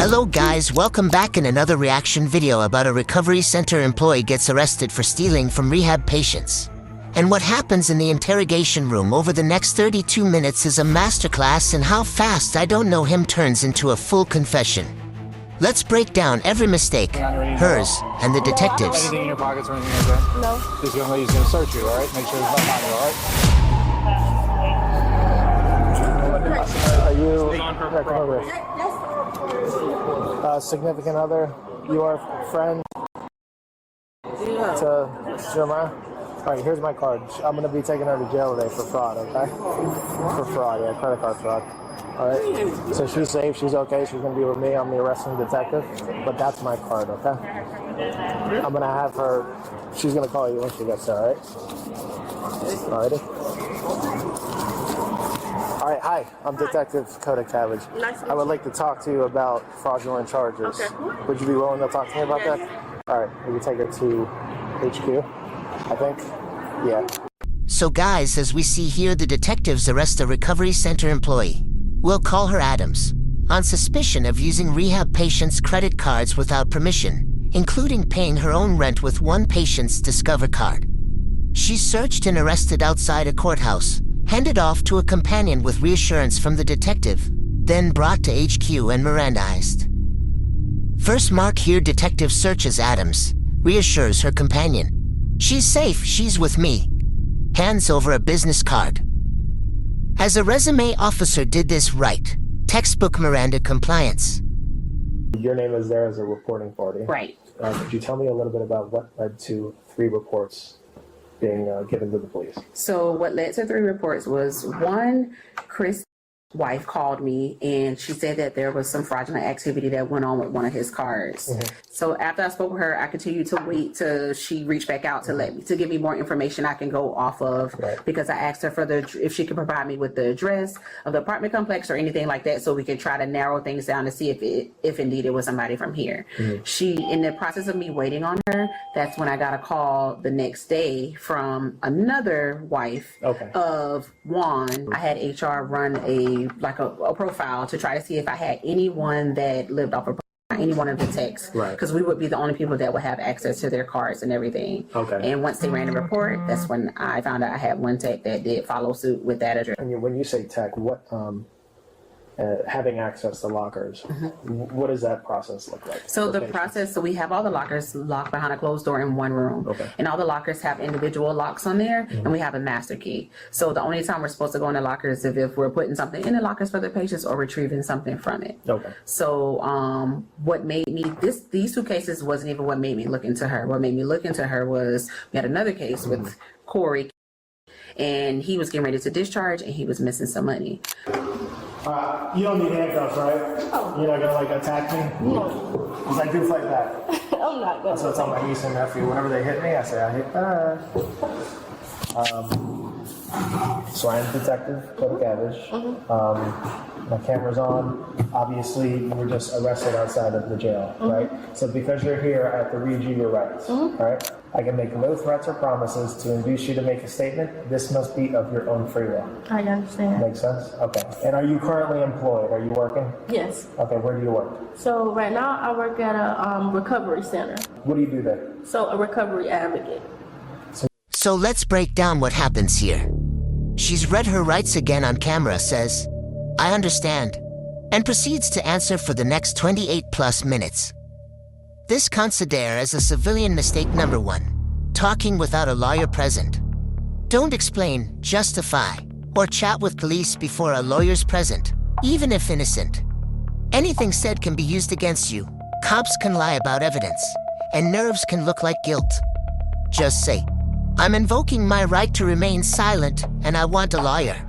Hello guys, welcome back in another reaction video about a recovery center employee gets arrested for stealing from rehab patients. And what happens in the interrogation room over the next 32 minutes is a masterclass in how fast I don't know him turns into a full confession. Let's break down every mistake, hers, and the detectives. Anything in your pockets or anything like that? No. This young lady's gonna search you, alright? Make sure there's no money, alright? Are you significant other? You are friend to Jeremiah? Alright, here's my card. I'm gonna be taking her to jail today for fraud, okay? For fraud, yeah, credit card fraud. Alright? So she's safe, she's okay, she's gonna be with me, I'm the arresting detective. But that's my card, okay? I'm gonna have her, she's gonna call you when she gets there, alright? Alrighty? Alright, hi, I'm Detective Kodak Cabbage. Nice to meet I would like to talk to you about fraudulent charges. Okay. Would you be willing to talk to me about that? Alright, we can take her to HQ, I think. Yeah. So guys, as we see here, the detectives arrest a recovery center employee. We'll call her Adams, on suspicion of using rehab patients' credit cards without permission, including paying her own rent with one patient's Discover card. She's searched and arrested outside a courthouse, handed off to a companion with reassurance from the detective, then brought to HQ and Mirandized. First mark here, detective searches Adams, reassures her companion. She's safe, she's with me. Hands over a business card. As a resume officer did this right. Textbook Miranda compliance. Your name is there as a reporting party. Right. Could you tell me a little bit about what led to 3 reports being given to the police? So what led to 3 reports was one, Chris' wife called me and she said that there was some fraudulent activity that went on with one of his cards. So after I spoke with her, I continued to wait till she reached back out to give me more information I can go off of, because I asked her for if she could provide me with the address of the apartment complex or anything like that, so we could try to narrow things down to see if indeed it was somebody from here. She, in the process of me waiting on her, that's when I got a call the next day from another wife of Juan. I had HR run a profile to try to see if I had anyone that lived off of any one of the texts, because we would be the only people that would have access to their cards and everything. And once they ran the report, that's when I found out I had one tech that did follow suit with that address. And when you say tech, what having access to lockers, what does that process look like? So the process, so we have all the lockers locked behind a closed door in one room. And all the lockers have individual locks on there, and we have a master key. So the only time we're supposed to go in the lockers is if we're putting something in the lockers for the patients or retrieving something from it. So what made me, these 2 cases wasn't even what made me look into her. What made me look into her was, we had another case with Corey, and he was getting ready to discharge and he was missing some money. You don't need handcuffs, right? Oh. You're not gonna attack me? No. Because I do fight back. I'm not going to. So I tell my niece and nephew, whenever they hit me, I say, I hit back. So I am Detective Kodak Cabbage. My camera's on. Obviously, you were just arrested outside of the jail, right? So because you're here, I have to read you your rights, right? I can make no threats or promises to induce you to make a statement. This must be of your own free will. I understand. Makes sense? Okay. And are you currently employed? Are you working? Yes. Okay, where do you work? So right now I work at a recovery center. What do you do there? So a recovery advocate. So let's break down what happens here. She's read her rights again on camera, says, I understand, and proceeds to answer for the next 28+ minutes. This consider as a civilian mistake number 1. Talking without a lawyer present. Don't explain, justify, or chat with police before a lawyer's present, even if innocent. Anything said can be used against you. Cops can lie about evidence, and nerves can look like guilt. Just say, I'm invoking my right to remain silent, and I want a lawyer.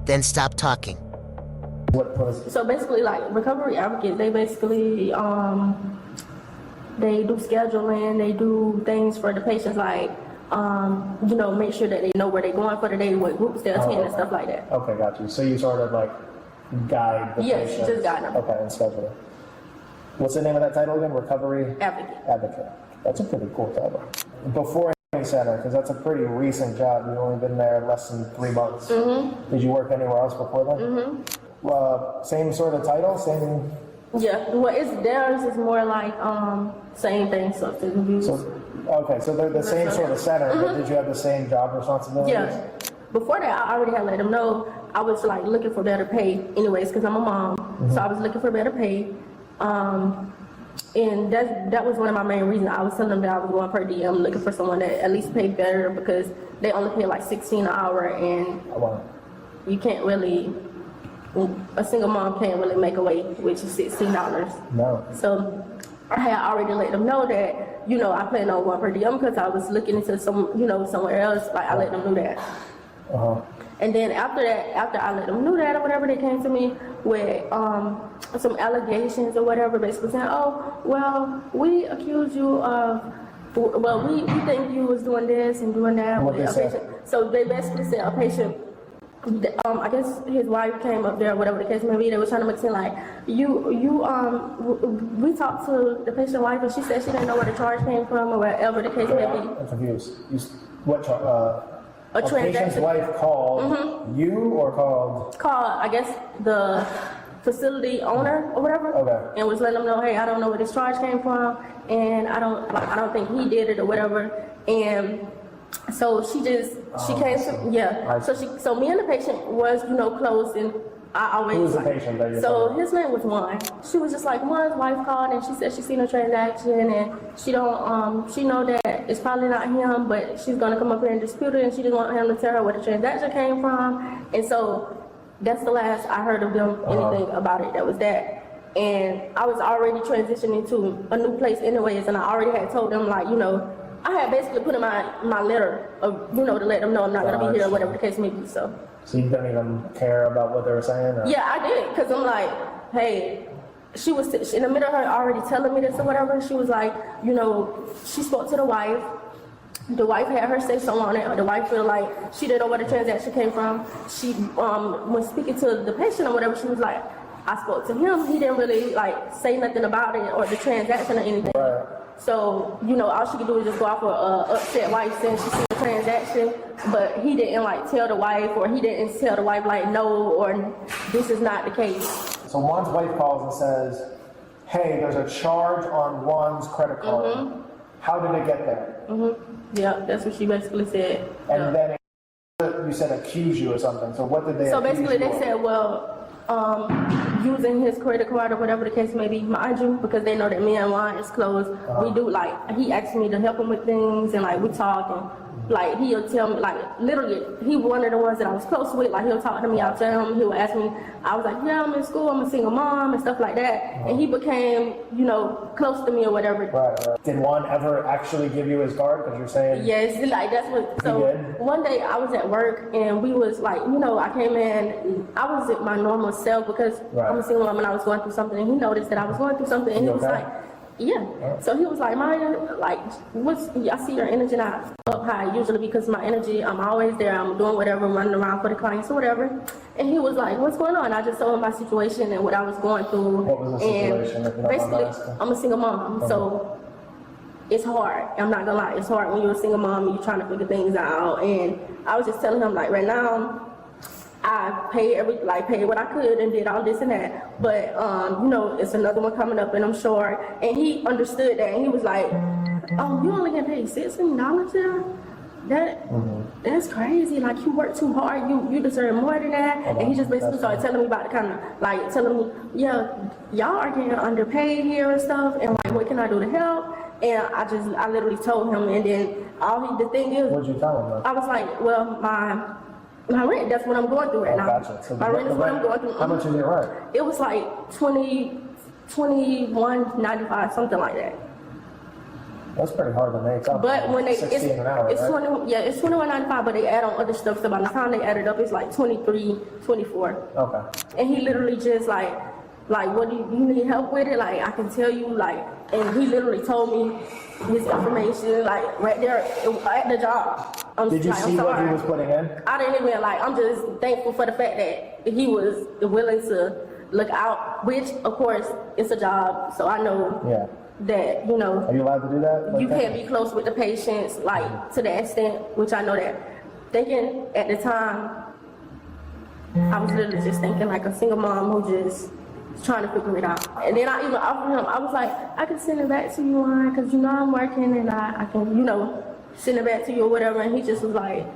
Then stop talking. So basically, like recovery advocates, they basically they do scheduling, they do things for the patients, like make sure that they know where they're going for the day, what groups they're attending, and stuff like that. Okay, got you. So you sort of guide the patients. Yes, just guide them. Okay, and schedule it. What's the name of that title again? Recovery Advocate. That's a pretty cool title. Before center, because that's a pretty recent job. You've only been there less than 3 months. Did you work anywhere else before that? Same sort of title, same Yeah, well, it's theirs is more like same thing, substance abuse. Okay, so they're the same sort of center, but did you have the same job responsibilities? Yeah. Before that, I already had let them know I was like looking for better pay, anyways, because I'm a mom. So I was looking for better pay, and that was one of my main reasons. I was telling them that I was going per diem, looking for someone that at least paid better because they only pay like $16 an hour, and you can't really. A single mom can't really make away with $16. No. So I had already let them know that, you know, I plan on going per diem because I was looking into somewhere else. Like I let them know that. And then after that, after I let them know that or whatever, they came to me with some allegations or whatever, basically saying, oh, well, we accuse you of, well, we think you was doing this and doing that. What they said? So they basically said a patient, I guess his wife came up there, whatever the case may be. They were trying to make it seem like we talked to the patient wife and she said she didn't know where the charge came from or whatever the case may be. I'm confused. What A patient's transaction. wife called you or called? Called, I guess, the facility owner or whatever. Okay. And was letting them know, hey, I don't know where this charge came from, and I don't think he did it or whatever. And so she came to, so me and the patient was, close, and I always. Who was the patient that you So his name was Juan. She was just like, Juan's wife called and she said she seen a transaction and she don't, she know that it's probably not him, but she's gonna come up here and dispute it, and she just want him to tell her where the transaction came from. And so that's the last I heard of them, anything about it. That was that. And I was already transitioning to a new place anyways, and I already had told them, like, I had basically put in my letter of, to let them know I'm not gonna be here or whatever the case may be, so. So you don't even care about what they were saying? Or? Yeah, I did, because I'm like, hey, she was in the middle of her already telling me this or whatever. She was like, she spoke to the wife. The wife had her say something on it. The wife feel like she didn't know where the transaction came from. She, when speaking to the patient or whatever, she was like, I spoke to him. He didn't really say nothing about it or the transaction or anything. Right. So, all she could do is just go off of upset wife saying she seen the transaction, but he didn't tell the wife, or he didn't tell the wife no, or this is not the case. So Juan's wife calls and says, hey, there's a charge on Juan's credit card. How did it get there? Yeah, that's what she basically said. And then you said accuse you or something. So what did they So accuse basically you they of? said, well, using his credit card or whatever the case may be, mind you, because they know that me and Juan is close. We do he asked me to help him with things, and we talk, and he'll tell me, literally, he one of the ones that I was close with. He'll talk to me, I'll tell him, he'll ask me. I was like, yeah, I'm in school, I'm a single mom and stuff like that. And he became, close to me or whatever. Right. Did Juan ever actually give you his card? Because you're saying. Yes, that's what. So He did? one day I was at work and we was I came in. I was at my normal self because I'm a single woman. I was going through something, and he noticed that I was going through something, and he was like, yeah. So he was like, Maya, I see your energy not up high usually because my energy, I'm always there. I'm doing whatever, running around for the clients or whatever. And he was like, what's going on? I just told him my situation and what I was going through. What was the situation? If you don't mind Basically, asking? I'm a single mom, so it's hard. I'm not gonna lie, it's hard when you're a single mom and you're trying to figure things out. And I was just telling him right now, I paid paid what I could and did all this and that. But it's another one coming up and I'm short. And he understood that, and he was like, oh, you only get paid $16 here? That's crazy. You work too hard. You deserve more than that. And he just basically started telling me about the kind of telling me, yeah, y'all are getting underpaid here and stuff. And what can I do to help? And I literally told him. And then the thing is, What did you tell him though? I was like, well, my rent, that's what I'm going through right now. Gotcha. So my rent is what I'm going through. How much is your rent? It was $21.95, something like that. That's pretty hard to make up. But when they 16 an hour, it's right? it's $21.95, but they add on other stuff. So by the time they add it up, it's $23, $24. Okay. And he literally just what do you need help with it? I can tell you, and he literally told me his information, right there at the job. Did you see what he was putting in? I didn't even, I'm just thankful for the fact that he was willing to look out, which, of course, it's a job, so I know that, Are you allowed to do that? you can't be close with the patients, to that extent, which I know that. Thinking at the time, I was literally just thinking a single mom who just trying to figure it out. And then I even offered him, I was like, I can send it back to you on, because you know I'm working and I can, you know, send it back to you or whatever. And he just was like,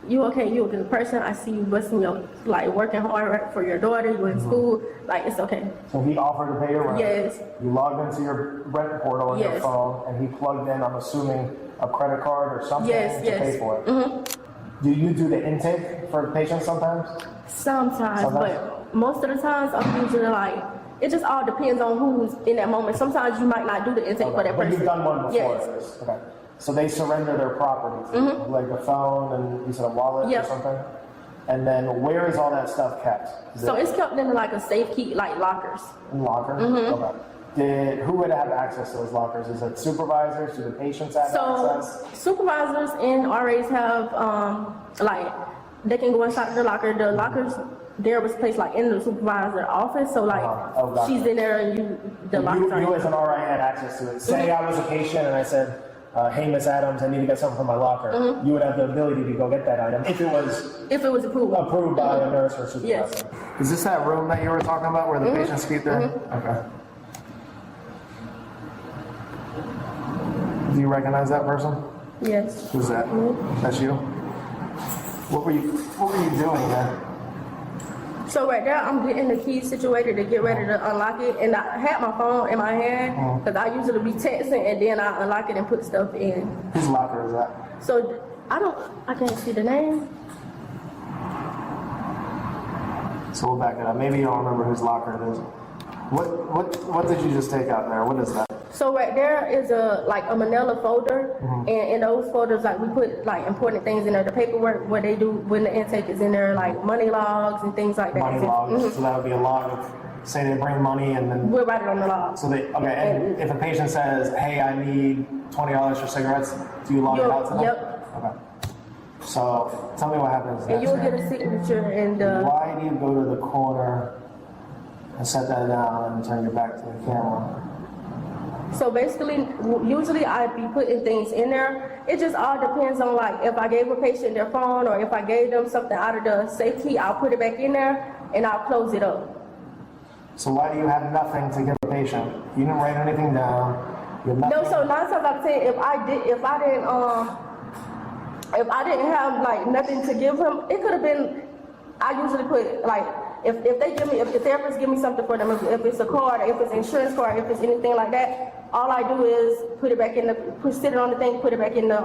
you okay, you a good person. I see you busting your, like, working hard for your daughter, you in school, like, it's okay. So he offered to pay your rent. Yes. You logged into your rent portal on your Yes. phone, and he plugged in, I'm assuming, a credit card or something Yes, to yes. pay for it. Do you do the intake for patients sometimes? Sometimes, but most of the times I'm usually like, it just all depends on who's in that moment. Sometimes you might not do the intake for that But person. you've done one before. Yes. Okay. So they surrender their property to you, like a phone and you said a wallet Yep. or something? And then where is all that stuff kept? Is So it it's kept in like a safe key, like lockers. in lockers? Okay. Who would have access to those lockers? Is it supervisors? Do the patients have So access? supervisors and RAs have, like, they can go inside the locker. The lockers, there was placed like in the supervisor office. So like, Oh, gotcha. she's in there and the lockers You are. as an RI had access to it. Say I was a patient and I said, hey, Miss Adams, I need to get something from my locker. You would have the ability to go get that item if it was approved. approved by a nurse or supervisor. Yes. Is this that room that you were talking about where the patients keep their? Okay. Do you recognize that person? Yes. Who's that? That's you? What were you doing there? So right there, I'm getting the keys situated to get ready to unlock it, and I had my phone in my hand because I usually be texting, and then I unlock it and put stuff in. Whose locker is that? So I can't see the name. So we'll back it up. Maybe you don't remember whose locker it is. What did you just take out there? What is that? So right there is a manila folder, and in those folders, like, we put like important things in there. The paperwork, what they do when the intake is in there, like money logs and things like that. Money logs. So that would be a log of, say they bring money and then. We'll write it on the log. So and if a patient says, hey, I need $20 for cigarettes, do you log it out to them? Yep. Okay. So tell me what happens And next. you'll get a signature and Why do you go to the corner and set that down and turn your back to the camera? so basically, usually I be putting things in there. It just all depends on, like, if I gave a patient their phone or if I gave them something out of the safe key, I'll put it back in there and I'll close it up. So why do you have nothing to give a patient? You didn't write anything down. You have nothing. No, so 9 times out of 10, if I didn't have like nothing to give him, it could have been. I usually put like if the therapist give me something for them, if it's a card, if it's an insurance card, if it's anything like that, all I do is put it back in sit it on the thing, put it back in the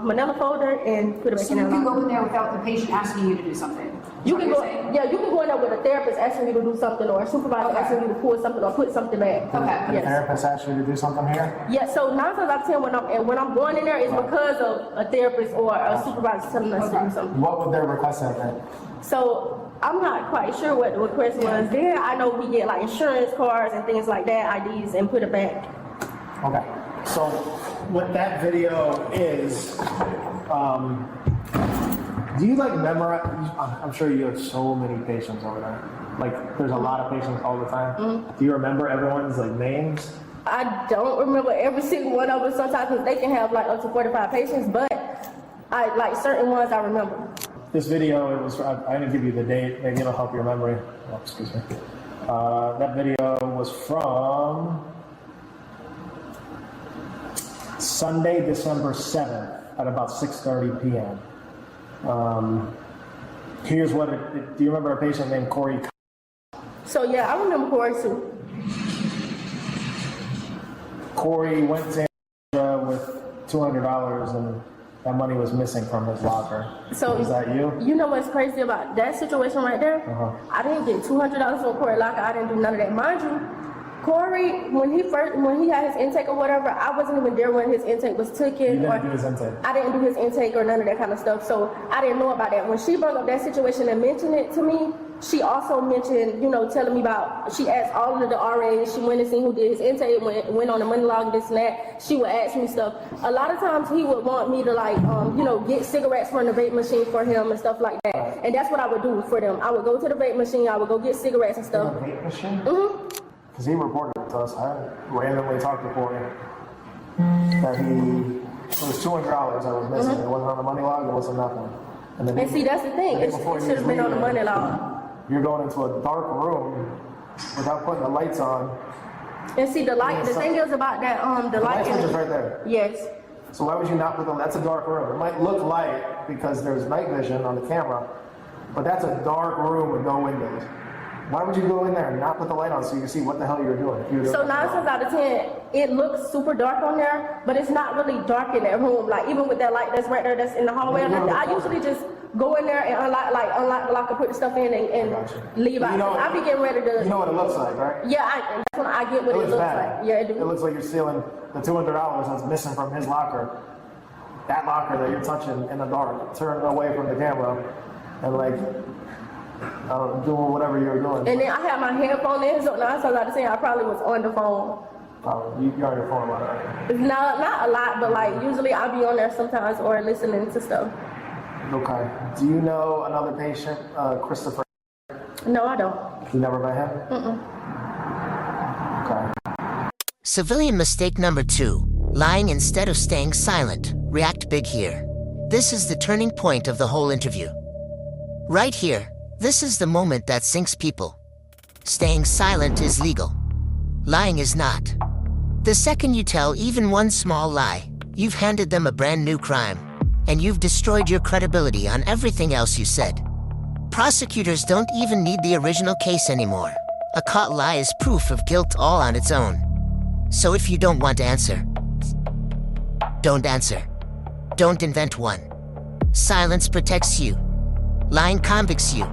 manila folder, and put it back So in you the can locker. go in there without the patient asking you to do something? You can go, yeah, you can go in there with a therapist asking you to do something, or a supervisor Okay. asking you to pull something or put something back. Okay. The Yes. therapist asked you to do something here? Yeah, so 9 times out of 10 when I'm going in there is because of a therapist or a supervisor telling us to do something. What would their request have been? So I'm not quite sure what the request was. Then I know we get like insurance cards and things like that, IDs, and put it back. Okay. So what that video is, do you like memorize? I'm sure you have so many patients over there. Like, there's a lot of patients all the time. Do you remember everyone's like names? I don't remember every single one of them sometimes because they can have like up to 45 patients, but I like certain ones I remember. This video, I didn't give you the date. Maybe it'll help your memory. Oh, excuse me. That video was from Sunday, December 7th at about 6:30 p.m. Here's what do you remember a patient named Corey? So yeah, I remember Corey too. Corey went to with $200 and that money was missing from his locker. So is that you? You know what's crazy about that situation right there? I didn't get $200 from Corey locker. I didn't do none of that. Mind you, Corey, when he had his intake or whatever, I wasn't even there when his intake was taken. You didn't do his intake. I didn't do his intake or none of that kind of stuff, so I didn't know about that. When she brought up that situation and mentioned it to me, she also mentioned, telling me about, she asked all of the RAs, she went and seen who did his intake, went on the money log, this and that. She would ask me stuff. A lot of times he would want me to get cigarettes from the vape machine for him and stuff like that. And that's what I would do for them. I would go to the vape machine, I would go get cigarettes and stuff. The vape machine? Because he reported it to us. I randomly talked to Corey that it was $200 that was missing. It wasn't on the money log, it wasn't nothing. And see, that's the thing. It before should have been on the money log. You're going into a dark room without putting the lights on. And see, the thing is about that, the The light light switch is is, right there. yes. So why would you not put that's a dark room. It might look light because there's night vision on the camera, but that's a dark room with no windows. Why would you go in there and not put the light on so you can see what the hell you're doing? So 9 times out of 10, it looks super dark on there, but it's not really dark in that room. Like even with that light that's right there, that's in the hallway, I usually just go in there and unlock the lock and put the stuff in and Gotcha. leave out. I be getting ready to. You know what it looks like, right? Yeah, that's when I get what it looks bad. like. Yeah, it It do. looks like you're stealing the $200 that's missing from his locker. That locker that you're touching in the dark, turning away from the camera, and like doing whatever you're doing. And then I had my headphone in, so 9 times out of 10, I probably was on the phone. You're on your phone a lot, right? Not a lot, but like usually I'll be on there sometimes or listening to stuff. Okay. Do you know another patient, Christopher? No, I don't. You never met him? Okay. Civilian mistake number 2. Lying instead of staying silent. React big here. This is the turning point of the whole interview. Right here, this is the moment that sinks people. Staying silent is legal. Lying is not. The second you tell even one small lie, you've handed them a brand new crime, and you've destroyed your credibility on everything else you said. Prosecutors don't even need the original case anymore. A caught lie is proof of guilt all on its own. So if you don't want to answer, don't answer. Don't invent one. Silence protects you. Lying convicts you.